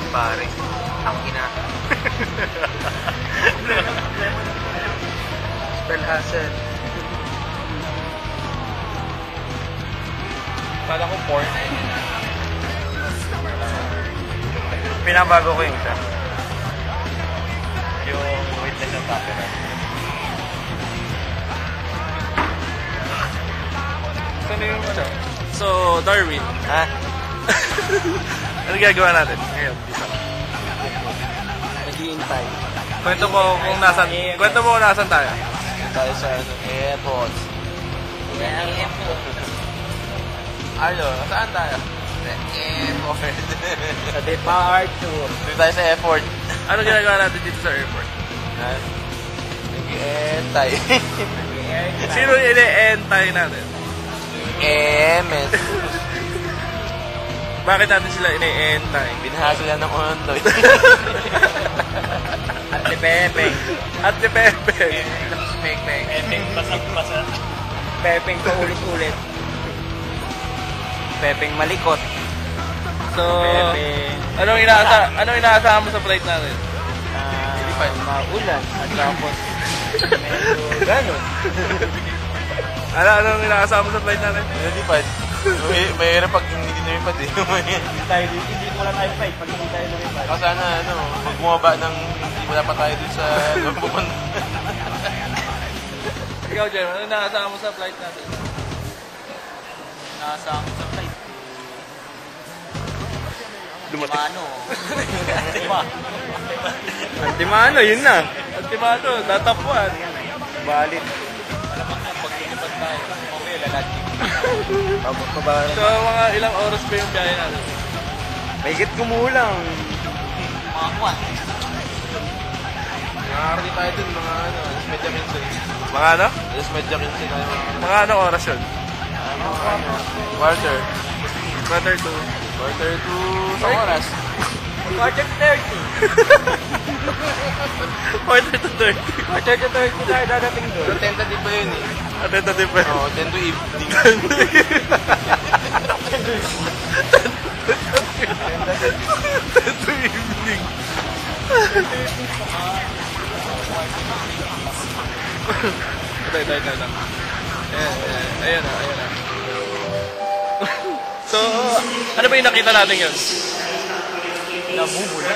pare. Ang ina. Spell hazard. Kala ko porn. Pinabago ko yung isa. Yung witness ng camera. Saan yung ano? So, Darwin. Ha? Ano ginagawa natin ngayon? Naghihintay. Kwento mo kung nasan tayo. Tayo sa airport. Ano? Saan tayo? Airport. Sa departure. Dito tayo sa airport. Ano ginagawa natin dito sa airport? Nag-ientay. Sino ini-entay natin? Emes. Bakit natin sila ini-entay? Binaha sila ng ondoy. At si Pepeng. At si Pepeng. Pepeng. Pepeng pasag-pasag. Pepeng pa ulit-ulit. Pepeng malikot. So, Pepeng. anong inaasahan mo sa flight natin? Maulan. At tapos, medyo ganon. Anong inaasahan mo sa flight natin? Nalipad. Mahirap pag hindi lumipad eh. Hindi mo lang tayo fight pag hindi tayo lumipad. Kasi pag bumaba ng wala pa tayo dun sa pupunta. Ikaw, Jem, anong inaasahan mo sa flight natin? Nasa ako sa flight. Dumating. Antimano, yun na. Antimano, tatapuan. Balit. Alam mo na, pag lumipad tayo, okay, lalagin. So, mga ilang oras ba yung biyahe natin? Mahigit kumulang. Mga kwan. Nakakarating tayo dun, mga alas medya 15. Mga ano? Alas medya 15 Mga anong oras yun? Quarter. Quarter to. Quarter to sa oras. Quarter to 30. Quarter to 30. Quarter to 30 tayo dadating doon. Tentative ba yun eh? Tentative ba? Oo, 10 to evening. 10 to evening. Ito. Ayan na. So, ano ba yung nakita natin yun? Nabubula.